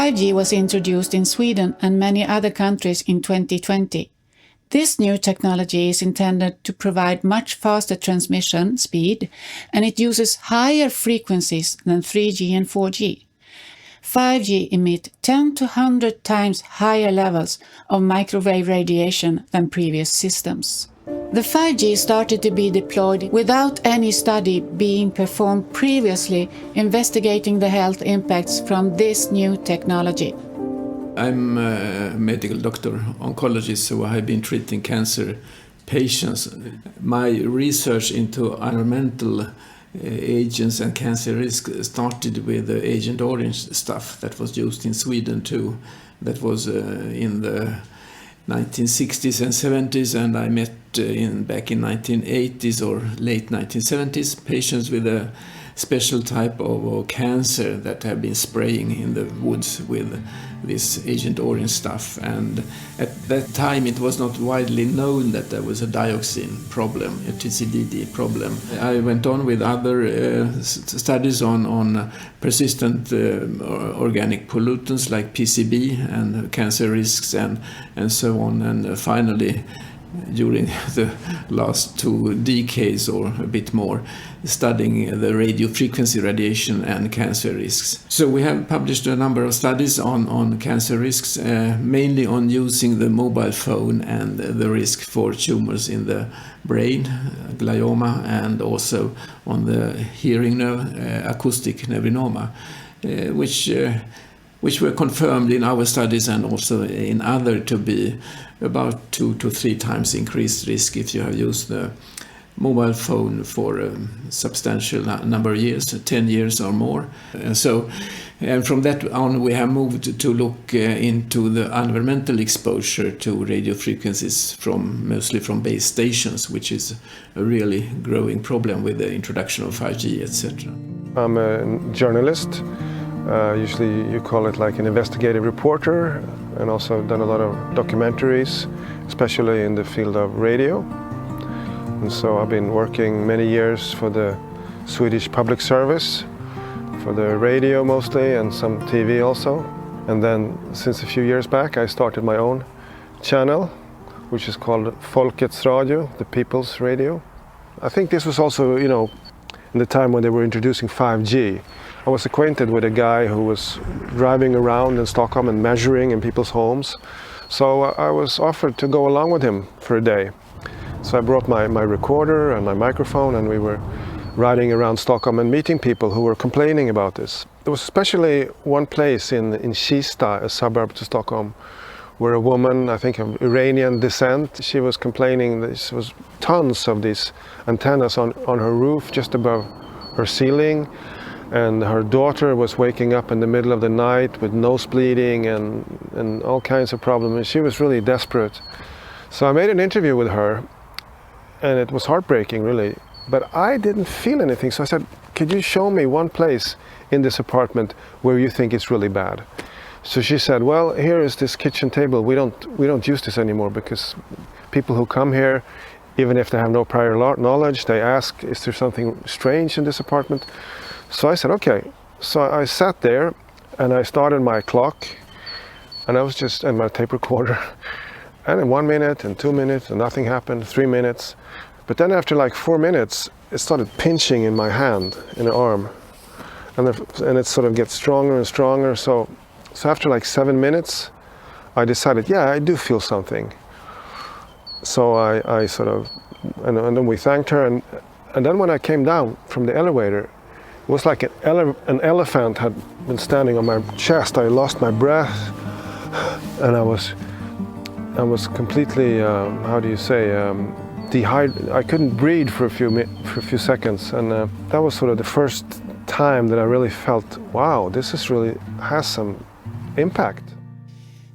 5G was introduced in Sweden and many other countries in 2020. This new technology is intended to provide much faster transmission speed, and it uses higher frequencies than 3G and 4G. 5G emit 10 to 100 times higher levels of microwave radiation than previous systems. The 5G started to be deployed without any study being performed previously investigating the health impacts from this new technology. I'm a medical doctor, oncologist, so I have been treating cancer patients. My research into environmental agents and cancer risk started with the Agent Orange stuff that was used in Sweden too. That was in the 1960s and 70s, and I met back in 1980s or late 1970s patients with a special type of cancer that have been spraying in the woods with this Agent Orange stuff. And at that time it was not widely known that there was a dioxin problem, a TCDD problem. I went on with other studies on persistent organic pollutants like PCB and cancer risks and so on. And finally, during the last 2 decades or a bit more, studying the radio frequency radiation and cancer risks. So we have published a number of studies on cancer risks, mainly on using the mobile phone and the risk for tumors in the brain, glioma, and also on the hearing nerve, acoustic neurinoma, which were confirmed in our studies and also in other to be about 2 to 3 times increased risk if you have used the mobile phone for a substantial number of years, 10 years or more. And from that on we have moved to look into the environmental exposure to radio frequencies mostly from base stations, which is a really growing problem with the introduction of 5G, etc. I'm a journalist. Usually you call it like an investigative reporter, and also done a lot of documentaries, especially in the field of radio. And so I've been working many years for the Swedish public service, for the radio mostly, and some TV also. And then since a few years back I started my own channel, which is called Folkets Radio, the People's Radio. I think this was also, in the time when they were introducing 5G. I was acquainted with a guy who was driving around in Stockholm and measuring in people's homes. So I was offered to go along with him for a day. So I brought my recorder and my microphone, and we were riding around Stockholm and meeting people who were complaining about this. There was especially one place in Kista, a suburb to Stockholm, where a woman, I think of Iranian descent, she was complaining that there was tons of these antennas on her roof just above her ceiling. And her daughter was waking up in the middle of the night with nose bleeding and all kinds of problems. And she was really desperate. So I made an interview with her, and it was heartbreaking, really. But I didn't feel anything. So I said, could you show me one place in this apartment where you think it's really bad? So she said, well, here is this kitchen table. We don't use this anymore because people who come here, even if they have no prior knowledge, they ask, is there something strange in this apartment? So I said, okay. So I sat there and I started my clock, and I was just in my tape recorder. And in 1 minute and 2 minutes and nothing happened, 3 minutes. But then after like 4 minutes, it started pinching in my hand, in the arm. And it sort of gets stronger and stronger. So after like 7 minutes, I decided, yeah, I do feel something. So I sort of, and then we thanked her. And then when I came down from the elevator, it was like an elephant had been standing on my chest. I lost my breath, and I was completely, dehydrated. I couldn't breathe for a few seconds, and that was sort of the first time that I really felt, wow, this really has some impact.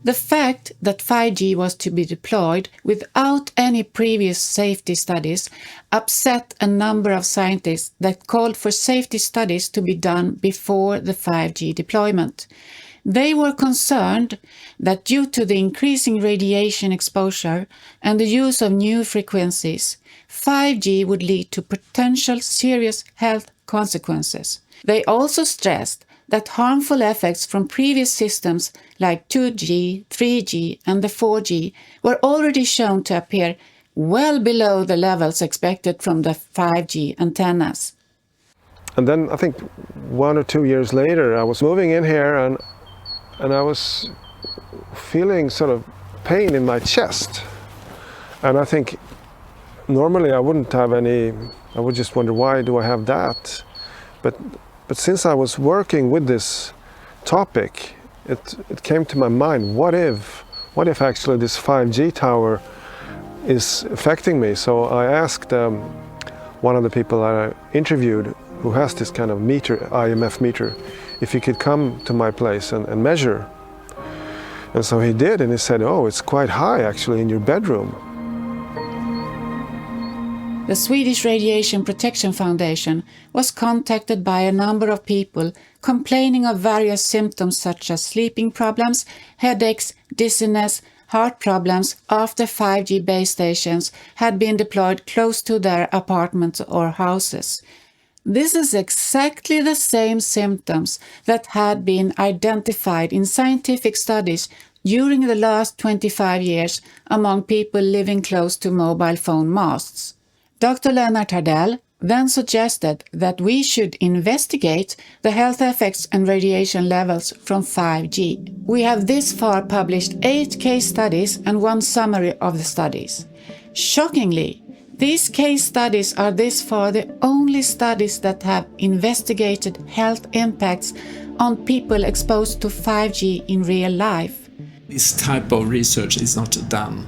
The fact that 5G was to be deployed without any previous safety studies upset a number of scientists that called for safety studies to be done before the 5G deployment. They were concerned that due to the increasing radiation exposure and the use of new frequencies, 5G would lead to potential serious health consequences. They also stressed that harmful effects from previous systems like 2G, 3G and the 4G were already shown to appear well below the levels expected from the 5G antennas. And then I think 1 or 2 years later, I was moving in here and I was feeling sort of pain in my chest. And I think normally I wouldn't have any, I would just wonder, why do I have that? But since I was working with this topic, it came to my mind, what if actually this 5G tower is affecting me? So I asked one of the people that I interviewed who has this kind of meter, IMF meter, if he could come to my place and measure. And so he did, and he said, oh, it's quite high actually in your bedroom. The Swedish Radiation Protection Foundation was contacted by a number of people complaining of various symptoms such as sleeping problems, headaches, dizziness, heart problems after 5G base stations had been deployed close to their apartments or houses. This is exactly the same symptoms that had been identified in scientific studies during the last 25 years among people living close to mobile phone masts. Dr. Lennart Hardell then suggested that we should investigate the health effects and radiation levels from 5G. We have this far published 8 case studies and one summary of the studies. Shockingly, these case studies are this far the only studies that have investigated health impacts on people exposed to 5G in real life. This type of research is not done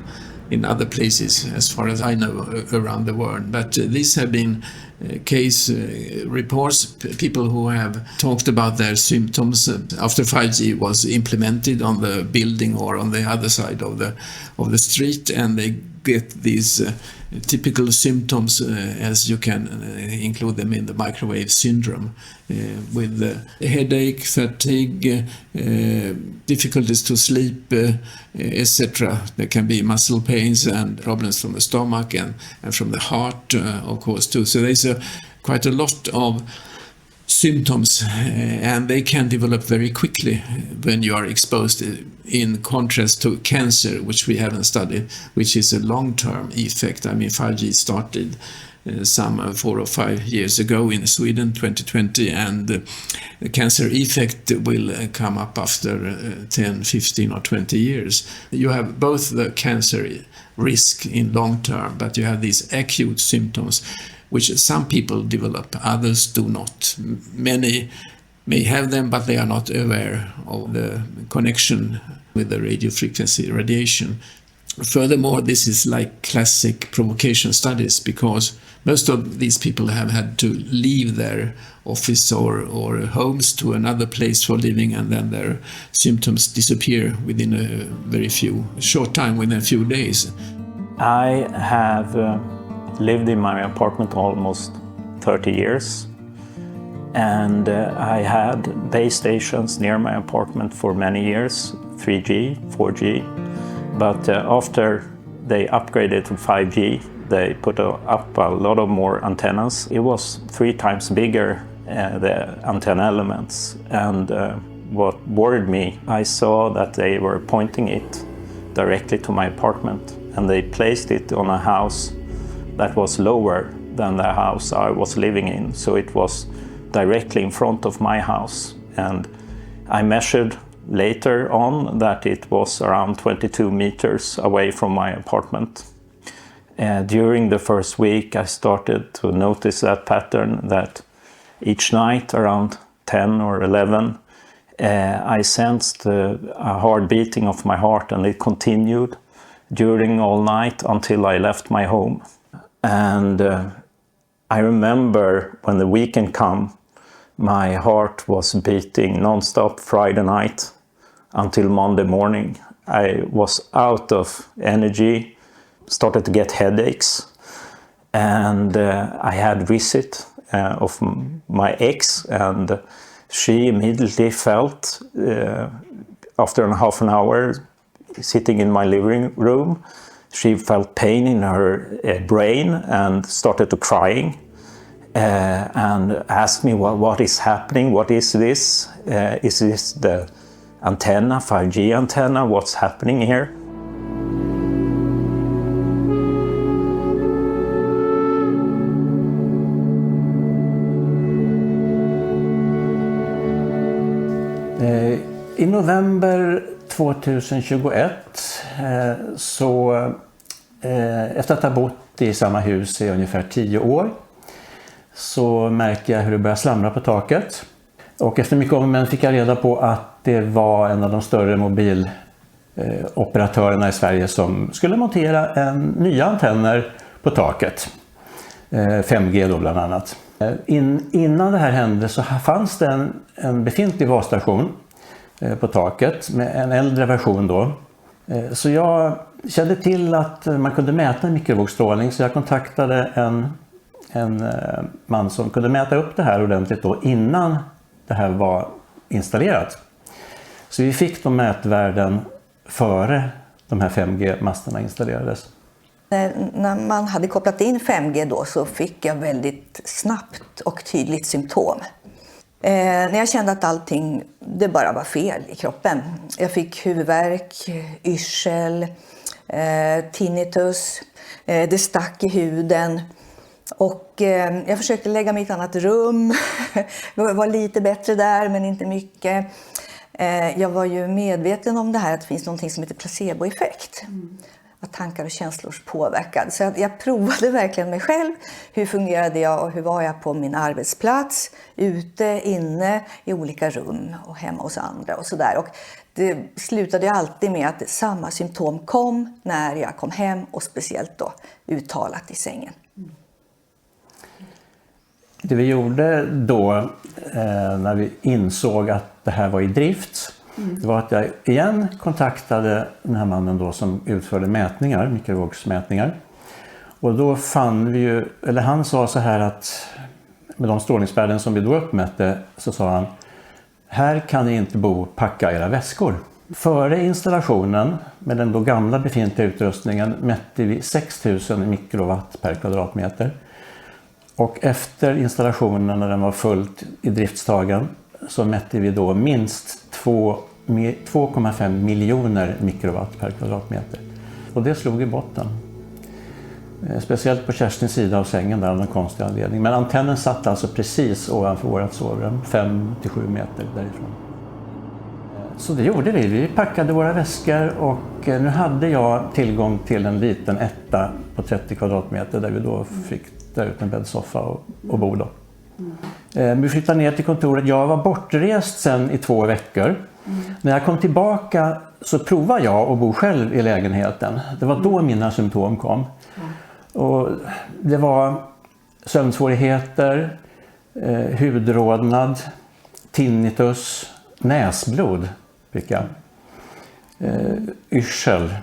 in other places, as far as I know, around the world. But these have been case reports, people who have talked about their symptoms after 5G was implemented on the building or on the other side of the street, and they get these typical symptoms, as you can include them in the microwave syndrome, with headache, fatigue, difficulties to sleep, etc. There can be muscle pains and problems from the stomach and from the heart, of course, too. So there's quite a lot of symptoms, and they can develop very quickly when you are exposed, in contrast to cancer, which we haven't studied, which is a long-term effect. I mean, 5G started some 4 or 5 years ago in Sweden, 2020, and the cancer effect will come up after 10, 15 or 20 years. You have both the cancer risk in long term, but you have these acute symptoms which some people develop, others do not. Many may have them, but they are not aware of the connection with the radio frequency radiation. Furthermore, this is like classic provocation studies, because most of these people have had to leave their office or homes to another place for living, and then their symptoms disappear within a short time, within a few days. I have lived in my apartment almost 30 years, and I had base stations near my apartment for many years, 3G, 4G, but after they upgraded to 5G, they put up a lot of more antennas. It was 3 times bigger, the antenna elements, and what worried me, I saw that they were pointing it directly to my apartment, and they placed it on a house that was lower than the house I was living in. So it was directly in front of my house. And I measured later on that it was around 22 meters away from my apartment. During the first week, I started to notice that pattern, that each night around 10 or 11, I sensed a hard beating of my heart, and it continued during all night until I left my home. And I remember when the weekend came, my heart was beating non-stop Friday night until Monday morning. I was out of energy, started to get headaches, and I had visit of my ex, and she immediately felt, after half an hour sitting in my living room, she felt pain in her brain and started to crying. and asked me what is happening, what is this? Is this the antenna, 5G antenna, what's happening here? I november 2021 så efter att ha bott i samma hus i ungefär 10 år så märker jag hur det börjar slamra på taket. Och efter mycket om och men fick jag reda på att det var en av de större mobiloperatörerna i Sverige som skulle montera nya antenner på taket. 5G då bland annat. Innan det här hände så fanns det en befintlig basstation på taket med en äldre version då. Så jag kände till att man kunde mäta mikrovågsstrålning, så jag kontaktade en man som kunde mäta upp det här ordentligt då innan det här var installerat. Så vi fick de mätvärden före de här 5G-masterna installerades. När man hade kopplat in 5G då så fick jag väldigt snabbt och tydligt symptom. När jag kände att allting, det bara var fel i kroppen. Jag fick huvudvärk, yrsel, tinnitus, det stack i huden. Och jag försökte lägga mig i ett annat rum. Det var lite bättre där men inte mycket. Jag var ju medveten om det här att det finns något som heter placeboeffekt. Att tankar och känslor påverkade. Så jag provade verkligen mig själv. Hur fungerade jag och hur var jag på min arbetsplats? Ute, inne, i olika rum och hemma hos andra och sådär. Och det slutade alltid med att samma symptom kom när jag kom hem och speciellt då uttalat i sängen. Det vi gjorde då när vi insåg att det här var i drift, det var att jag igen kontaktade den här mannen då som utförde mätningar, mikrovågsmätningar. Och då fann vi ju, eller han sa så här att med de strålningsvärden som vi då uppmätte så sa han: här kan ni inte bo, packa era väskor. Före installationen med den då gamla befintliga utrustningen mätte vi 6000 mikrowatt per kvadratmeter. Och efter installationen när den var fullt i driftstagen så mätte vi då minst 2,5 miljoner mikrowatt per kvadratmeter. Och det slog i botten. Speciellt på Kerstins sida av sängen där av någon konstig anledning. Men antennen satt alltså precis ovanför vårt sovrum, 5-7 meter därifrån. Så det gjorde vi. Vi packade våra väskor och nu hade jag tillgång till en liten etta på 30 kvadratmeter där vi då fick dra ut en bäddsoffa och bo då. Vi flyttade ner till kontoret. Jag var bortrest sen i 2 veckor. När jag kom tillbaka så provade jag att bo själv i lägenheten. Det var då mina symptom kom. Och det var sömnsvårigheter, hudrodnad, tinnitus, näsblod fick jag, yrsel.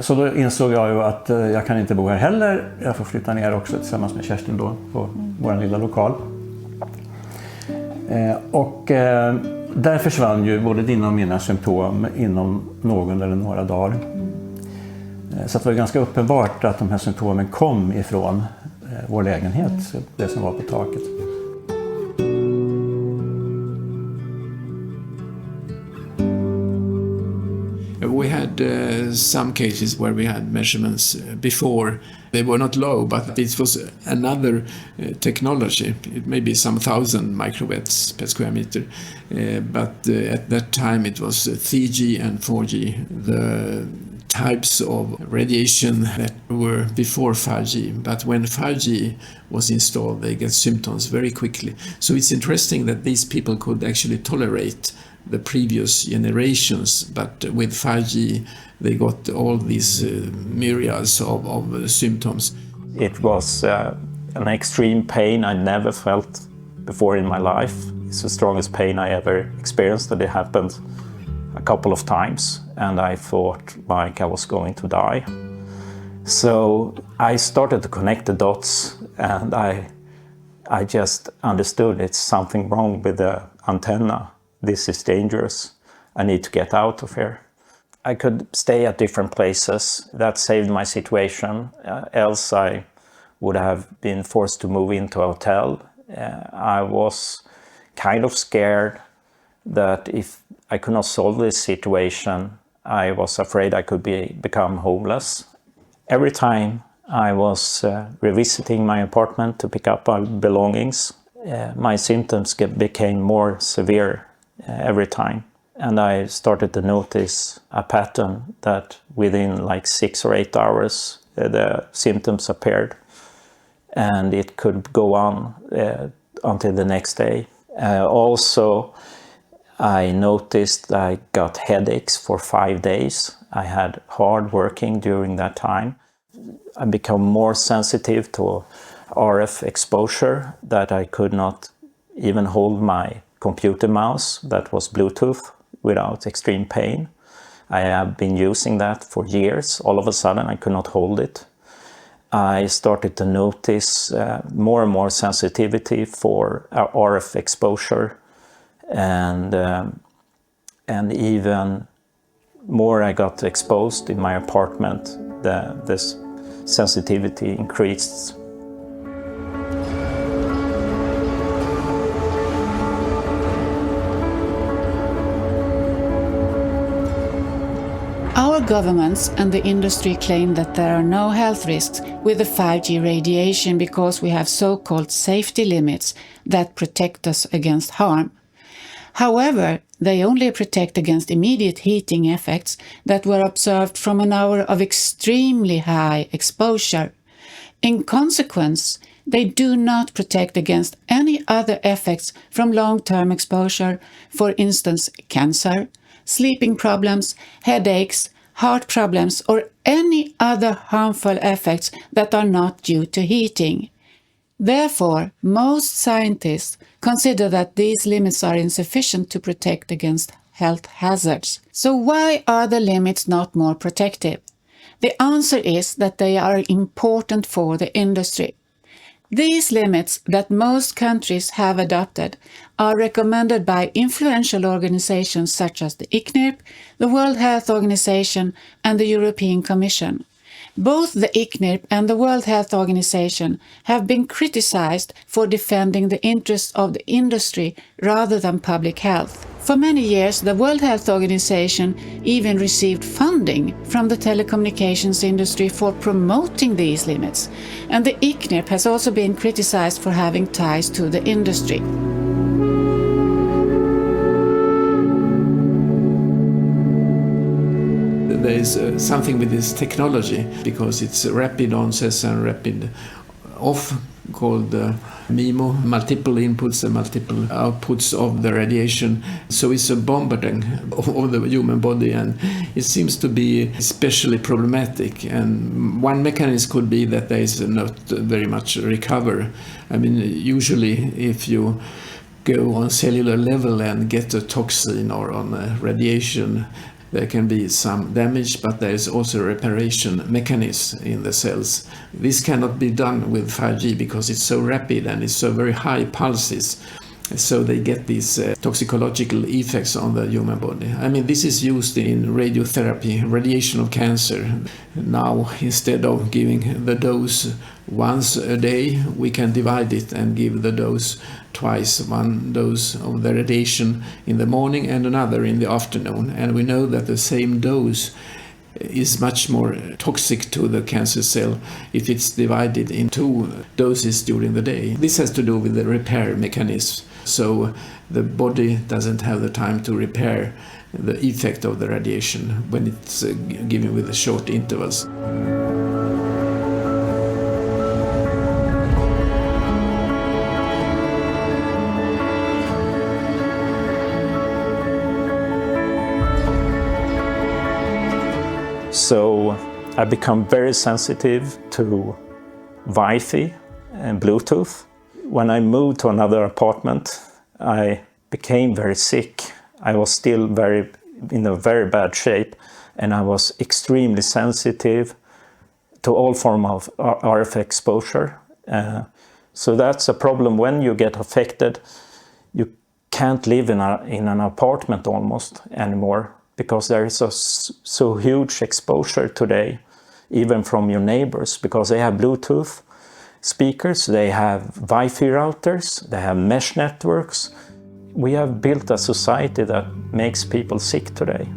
Så då insåg jag ju att jag kan inte bo här heller. Jag får flytta ner också tillsammans med Kerstin då på vår lilla lokal. Och där försvann ju både dina och mina symptom inom någon eller några dagar. Så det var ganska uppenbart att de här symptomen kom ifrån vår lägenhet, det som var på taket. We had some cases where we had measurements before. They were not low, but it was another technology. It may be some 1,000 microwatts per square meter. But at that time it was 3G and 4G, the types of radiation that were before 5G. But when 5G was installed, they get symptoms very quickly. So it's interesting that these people could actually tolerate the previous generations, but with 5G they got all these myriads of symptoms. It was an extreme pain I never felt before in my life. It's the strongest pain I ever experienced, and it happened a couple of times, and I thought like I was going to die. So I started to connect the dots, and I just understood it's something wrong with the antenna. This is dangerous. I need to get out of here. I could stay at different places. That saved my situation. Else I would have been forced to move into a hotel. I was kind of scared that if I could not solve this situation, I was afraid I could become homeless. Every time I was revisiting my apartment to pick up my belongings, my symptoms became more severe every time. And I started to notice a pattern that within like 6 or 8 hours, the symptoms appeared. And it could go on until the next day. Also, I noticed I got headaches for 5 days. I had hard working during that time. I became more sensitive to RF exposure, that I could not even hold my computer mouse that was Bluetooth without extreme pain. I have been using that for years. All of a sudden I could not hold it. I started to notice more and more sensitivity for RF exposure, and even more I got exposed in my apartment, this sensitivity increased. Our governments and the industry claim that there are no health risks with the 5G radiation because we have so-called safety limits that protect us against harm. However, they only protect against immediate heating effects that were observed from an hour of extremely high exposure. In consequence, they do not protect against any other effects from long-term exposure, for instance, cancer, sleeping problems, headaches, heart problems, or any other harmful effects that are not due to heating. Therefore, most scientists consider that these limits are insufficient to protect against health hazards. So why are the limits not more protective? The answer is that they are important for the industry. These limits that most countries have adopted are recommended by influential organizations such as the ICNIRP, the World Health Organization, and the European Commission. Both the ICNIRP and the World Health Organization have been criticized for defending the interests of the industry rather than public health. For many years, the World Health Organization even received funding from the telecommunications industry for promoting these limits, and the ICNIRP has also been criticized for having ties to the industry. There is something with this technology, because it's rapid onset and rapid off, called MIMO, multiple inputs and multiple outputs of the radiation. So it's a bombarding of the human body, and it seems to be especially problematic. And one mechanism could be that there is not very much recover. I mean, usually if you go on cellular level and get a toxin or on a radiation, there can be some damage, but there is also a reparation mechanism in the cells. This cannot be done with 5G because it's so rapid and it's so very high pulses. So they get these toxicological effects on the human body. I mean, this is used in radiotherapy, radiation of cancer. Now, instead of giving the dose once a day, we can divide it and give the dose twice, one dose of the radiation in the morning and another in the afternoon. And we know that the same dose is much more toxic to the cancer cell if it's divided in 2 doses during the day. This has to do with the repair mechanism. So the body doesn't have the time to repair the effect of the radiation when it's given with the short intervals. So I become very sensitive to Wi-Fi and Bluetooth. When I moved to another apartment, I became very sick. I was still in a very bad shape, and I was extremely sensitive to all form of RF exposure. So that's a problem. When you get affected, you can't live in an apartment almost anymore, because there is so huge exposure today, even from your neighbors, because they have Bluetooth, speakers, they have Wi-Fi routers, they have mesh networks. We have built a society that makes people sick today.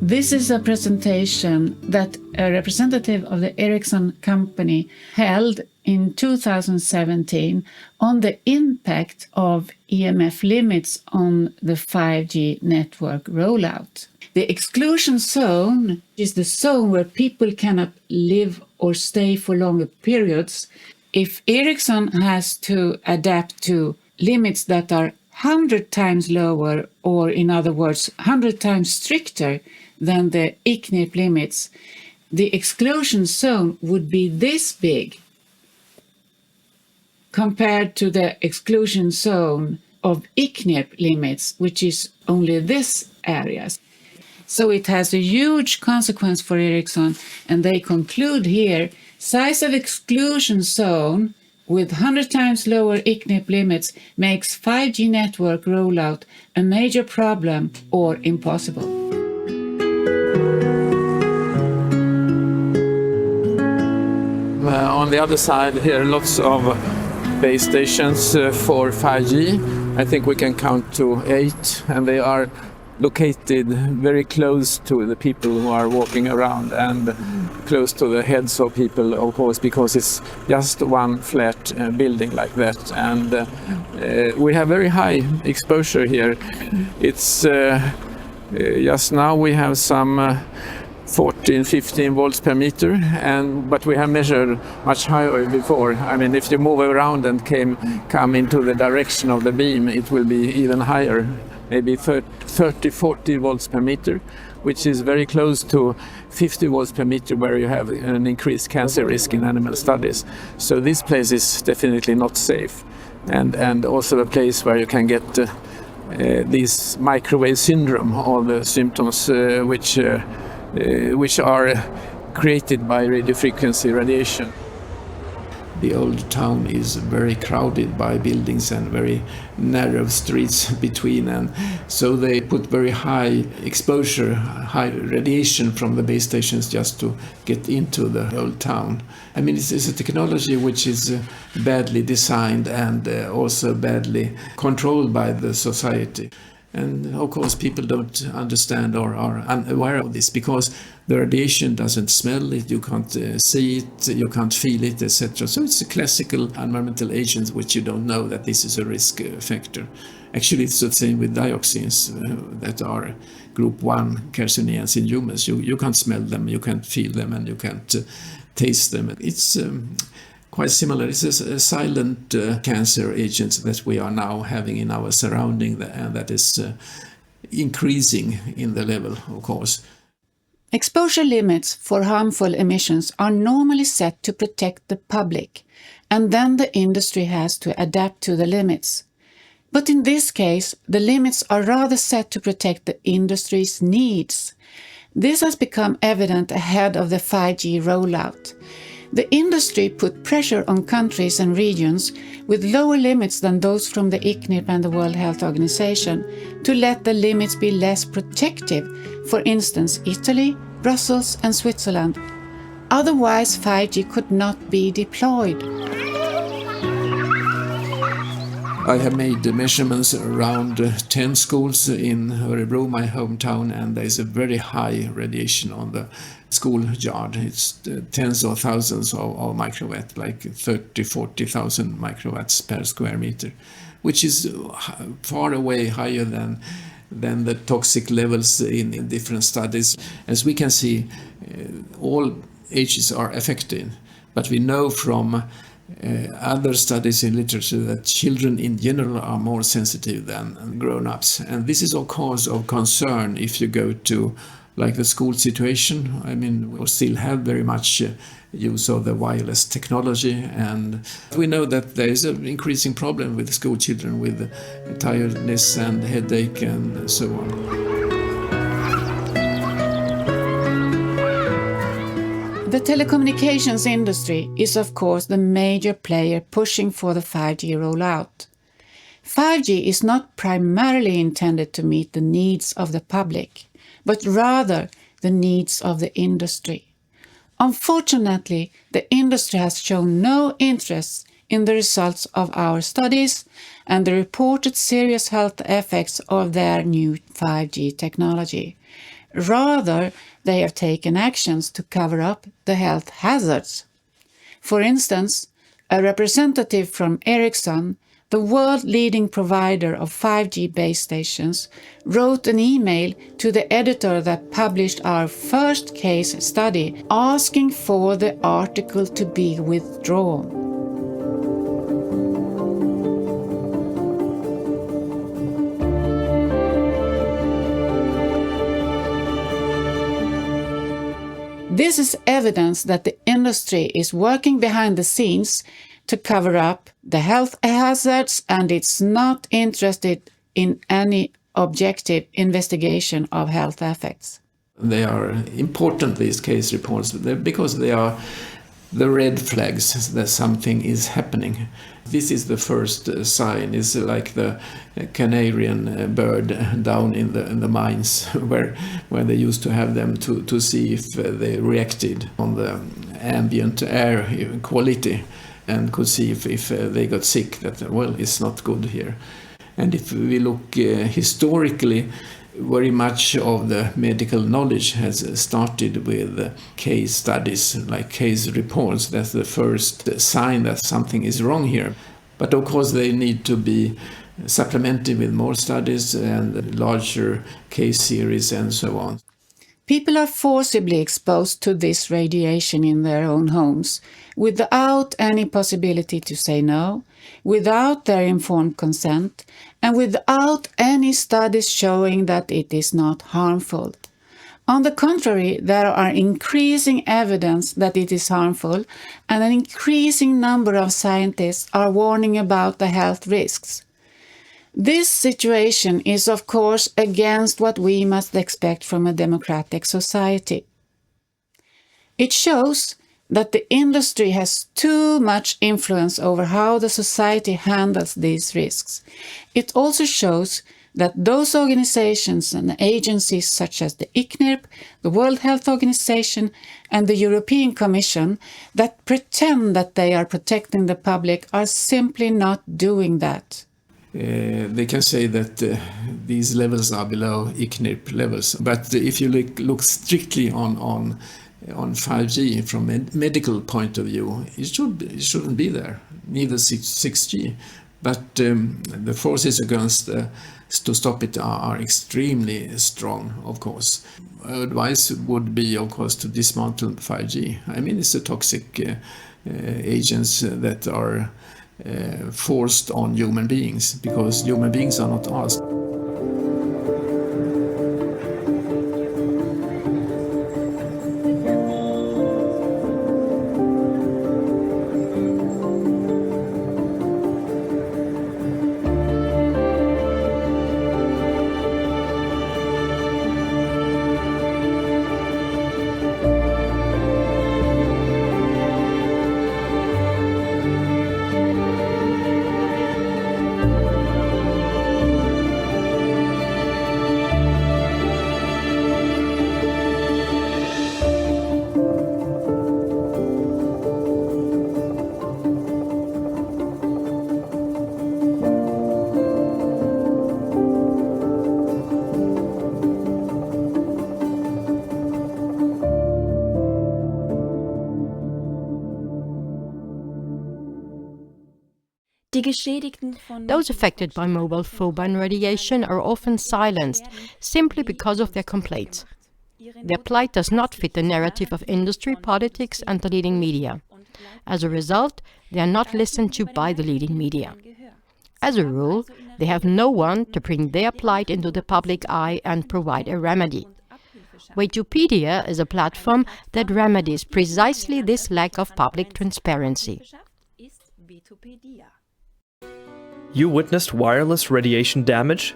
This is a presentation that a representative of the Ericsson company held in 2017 on the impact of EMF limits on the 5G network rollout. The exclusion zone is the zone where people cannot live or stay for longer periods. If Ericsson has to adapt to limits that are 100 times lower, or in other words, 100 times stricter than the ICNIRP limits, the exclusion zone would be this big compared to the exclusion zone of ICNIRP limits, which is only this area. So it has a huge consequence for Ericsson, and they conclude here, size of exclusion zone with 100 times lower ICNIRP limits makes 5G network rollout a major problem or impossible. On the other side here, lots of base stations for 5G. I think we can count to 8, and they are located very close to the people who are walking around and close to the heads of people, of course, because it's just one flat building like that. And we have very high exposure here. It's just now we have some 14, 15 volts per meter, but we have measured much higher before. I mean, if you move around and come into the direction of the beam, it will be even higher, maybe 30, 40 volts per meter, which is very close to 50 volts per meter, where you have an increased cancer risk in animal studies. So this place is definitely not safe, and also a place where you can get this microwave syndrome, all the symptoms which are created by radiofrequency radiation. The old town is very crowded by buildings and very narrow streets between, and so they put very high exposure, high radiation from the base stations just to get into the old town. I mean, it's a technology which is badly designed and also badly controlled by the society. And of course, people don't understand or are unaware of this, because the radiation doesn't smell it, you can't see it, you can't feel it, etc. So it's a classical environmental agent which you don't know that this is a risk factor. Actually, it's the same with dioxins that are group 1 carcinogens in humans. You can't smell them, you can't feel them, and you can't taste them. It's quite similar. It's a silent cancer agent that we are now having in our surrounding, and that is increasing in the level, of course. Exposure limits for harmful emissions are normally set to protect the public, and then the industry has to adapt to the limits. But in this case, the limits are rather set to protect the industry's needs. This has become evident ahead of the 5G rollout. The industry put pressure on countries and regions with lower limits than those from the ICNIRP and the World Health Organization to let the limits be less protective, for instance Italy, Brussels and Switzerland. Otherwise 5G could not be deployed. I have made measurements around 10 schools in Örebro, my hometown, and there is a very high radiation on the schoolyard. It's tens of thousands of microwatts, like 30, 40,000 microwatts per square meter, which is far away higher than the toxic levels in different studies. As we can see, all ages are affected, but we know from other studies in literature that children in general are more sensitive than grown-ups. And this is of course of concern if you go to like the school situation. I mean, we still have very much use of the wireless technology, and we know that there is an increasing problem with school children with tiredness and headache and so on. The telecommunications industry is of course the major player pushing for the 5G rollout. 5G is not primarily intended to meet the needs of the public, but rather the needs of the industry. Unfortunately, the industry has shown no interest in the results of our studies and the reported serious health effects of their new 5G technology. Rather, they have taken actions to cover up the health hazards. For instance, a representative from Ericsson, the world-leading provider of 5G base stations, wrote an email to the editor that published our first case study asking for the article to be withdrawn. This is evidence that the industry is working behind the scenes to cover up the health hazards, and it's not interested in any objective investigation of health effects. They are important, these case reports, because they are the red flags that something is happening. This is the first sign. It's like the Canarian bird down in the mines where they used to have them to see if they reacted on the ambient air quality and could see if they got sick, that, well, it's not good here. And if we look historically, very much of the medical knowledge has started with case studies, like case reports. That's the first sign that something is wrong here. But of course they need to be supplemented with more studies and larger case series and so on. People are forcibly exposed to this radiation in their own homes without any possibility to say no, without their informed consent, and without any studies showing that it is not harmful. On the contrary, there are increasing evidence that it is harmful, and an increasing number of scientists are warning about the health risks. This situation is, of course, against what we must expect from a democratic society. It shows that the industry has too much influence over how the society handles these risks. It also shows that those organizations and agencies such as the ICNIRP, the World Health Organization, and the European Commission that pretend that they are protecting the public are simply not doing that. They can say that these levels are below ICNIRP levels, but if you look strictly on 5G from a medical point of view, it shouldn't be there, neither 6G. But the forces against to stop it are extremely strong, of course. Advice would be, of course, to dismantle 5G. I mean, it's a toxic agents that are forced on human beings, because human beings are not asked. Those affected by mobile phone radiation are often silenced simply because of their complaints. Their plight does not fit the narrative of industry, politics, and the leading media. As a result, they are not listened to by the leading media. As a rule, they have no one to bring their plight into the public eye and provide a remedy. Wikipedia is a platform that remedies precisely this lack of public transparency. You witnessed wireless radiation damage?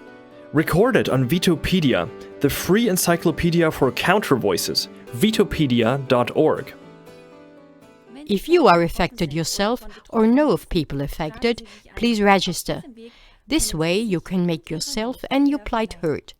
Record it on Vitopedia, the free encyclopedia for counter voices, vitopedia.org. If you are affected yourself or know of people affected, please register. This way you can make yourself and your plight heard.